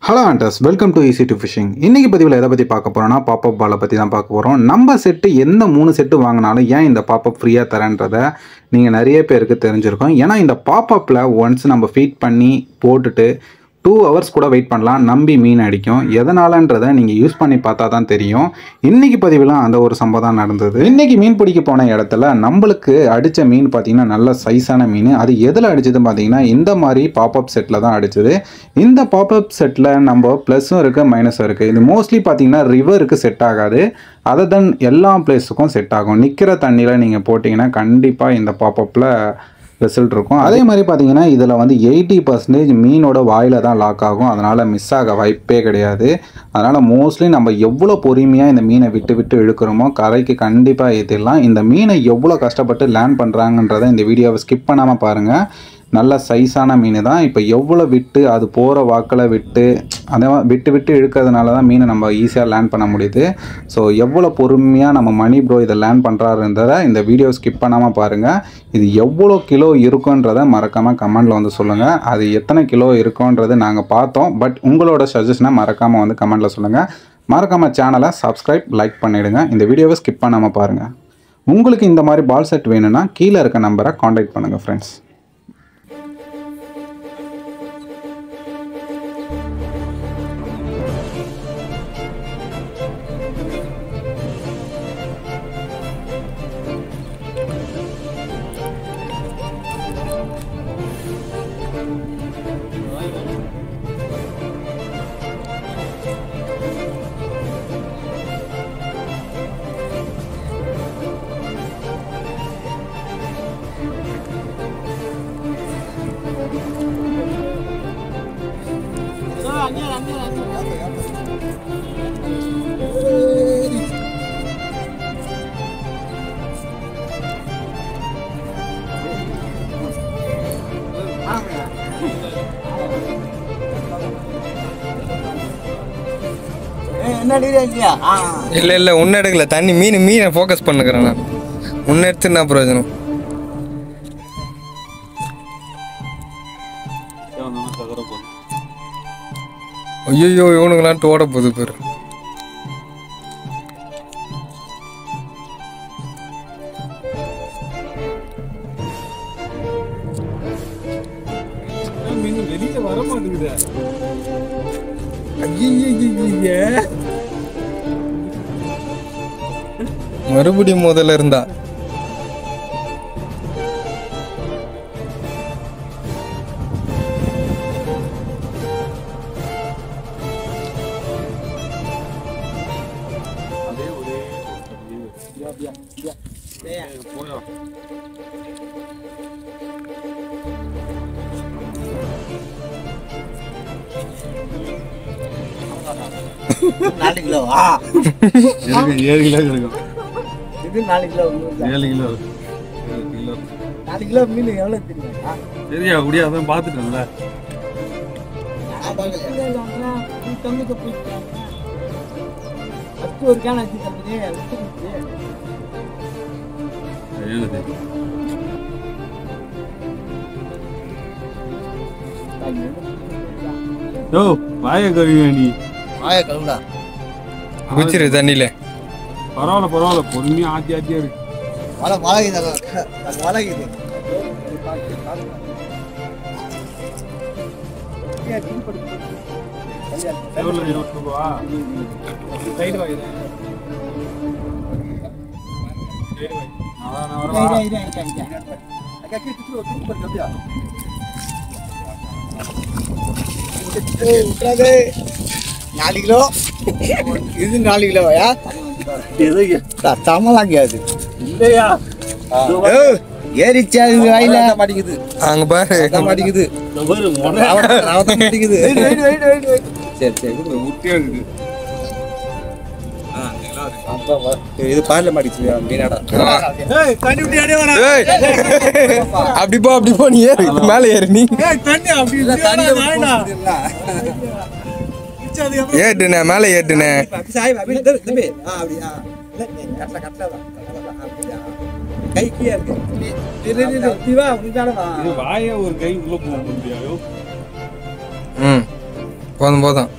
Hello anglers, welcome to easy to fishing. இன்றைக்கி பதிவில் எதை பற்றி பார்க்க போகிறோன்னா பாப்பப் பாலை பற்றி தான் பார்க்க போகிறோம். நம்ம செட்டு எந்த 3 செட்டு வாங்கினாலும் ஏன் இந்த பாப்பப் ஃப்ரீயாக தரேன்றதை நீங்கள் நிறைய பேருக்கு தெரிஞ்சிருக்கும். ஏன்னா இந்த பாப்பப்பில் ஒன்ஸ் நம்ம ஃபீட் பண்ணி போட்டுட்டு 2 hours கூட வெயிட் பண்ணலாம், நம்பி மீன் அடிக்கும். எதனாலன்றதை நீங்கள் யூஸ் பண்ணி பார்த்தா தான் தெரியும். இன்றைக்கி பதிவில் அந்த ஒரு சம்பவம் தான் நடந்தது. இன்றைக்கி மீன் பிடிக்க போன இடத்துல நம்மளுக்கு அடித்த மீன் பார்த்திங்கன்னா நல்ல சைஸான மீன். அது எதில் அடிச்சதுன்னு பார்த்தீங்கன்னா இந்த மாதிரி பாப்பப் செட்டில் தான் அடிச்சது. இந்த பாப்பப் செட்டில் நம்ம ப்ளஸும் இருக்குது மைனஸும் இருக்குது. இது மோஸ்ட்லி பார்த்தீங்கன்னா ரிவருக்கு செட் ஆகாது, அதை தான் எல்லா பிளேஸுக்கும் செட் ஆகும். நிற்கிற தண்ணியில் நீங்கள் போட்டிங்கன்னா கண்டிப்பாக இந்த பாப்பப்பில் ரிசல்ட் இருக்கும். அதே மாதிரி பார்த்தீங்கன்னா இதில் வந்து 80% மீனோட வாயில் தான் லாக் ஆகும், அதனால் மிஸ் ஆக வாய்ப்பே கிடையாது. அதனால் மோஸ்ட்லி நம்ம எவ்வளோ பொறுமையாக இந்த மீனை விட்டு விட்டு இழுக்கிறோமோ கரைக்கு கண்டிப்பாக ஏற்றிடலாம். இந்த மீனை எவ்வளோ கஷ்டப்பட்டு லேண்ட் பண்ணுறாங்கன்றதை இந்த வீடியோவை ஸ்கிப் பண்ணாமல் பாருங்கள். நல்ல சைஸான மீன் தான். இப்போ எவ்வளோ விட்டு அது போகிற வாக்கில் விட்டு அதை விட்டு விட்டு இழுக்கிறதுனால தான் மீனை நம்ம ஈஸியாக லேண்ட் பண்ண முடியுது. ஸோ எவ்வளோ பொறுமையாக நம்ம மணி ப்ரோ இதை லேண்ட் பண்ணுறாருன்றதை இந்த வீடியோ ஸ்கிப் பண்ணாமல் பாருங்கள். இது எவ்வளோ கிலோ இருக்குன்றதை மறக்காமல் கமெண்டில் வந்து சொல்லுங்கள். அது எத்தனை கிலோ இருக்குன்றது நாங்கள் பார்த்தோம், பட் உங்களோட சஜஷனை மறக்காமல் வந்து கமெண்டில் சொல்லுங்கள். மறக்காமல் சேனலை சப்ஸ்கிரைப், லைக் பண்ணிவிடுங்க. இந்த வீடியோவை ஸ்கிப் பண்ணாமல் பாருங்கள். உங்களுக்கு இந்த மாதிரி பால் செட் வேணும்னா கீழே இருக்க நம்பரை காண்டாக்ட் பண்ணுங்கள் ஃப்ரெண்ட்ஸ். இல்ல இல்ல உன்ன எடுக்கல, தண்ணி மீனை ஃபோக்கஸ் பண்ணுக்கிறேன் நான். உன்ன எடுத்து என்ன பிரயோஜனம்? ஐயோ இவனுங்களாம் ஓட போகுது பேர். வெளியில வர மாட்டேங்குது. மறுபடியும் முதல்ல இருந்தா நாலு கிலோ 7 கிலோ கிடைக்கும். இது 4 கிலோ 7 கிலோ 4 கிலோ மீன் எவ்வளவு தெரியுமா? சரியா முடியா அதான் பார்த்துட்டேன்ல. ஒரு கேன் ஆச்சு தம்பி. வாய கழுவி நீ வாய கழுவுடா. குச்சிரு தண்ணியில. பரவாயில்ல பொறுமையா ஆத்தியா இருக்கு. வளகுது நாலு கிலோ இது 4 கிலோயா? தமலாங்காது இல்லையா? ஏறிச்சா வாயில மாட்டிக்குது. அங்க பாரு மாட்டிக்குது. சரி முட்டியா இருக்குது. இது பால்ல மாட்டிச்சு மீனாடா. அப்படி போ நீ ஏறு, மேல ஏறு நீ. ஏட்டுனே மேல ஏட்டுனே. கைக்கியா இருக்கு. இது வாயே ஒரு கை உள்ள போக முடியாது. போதும் போதும்.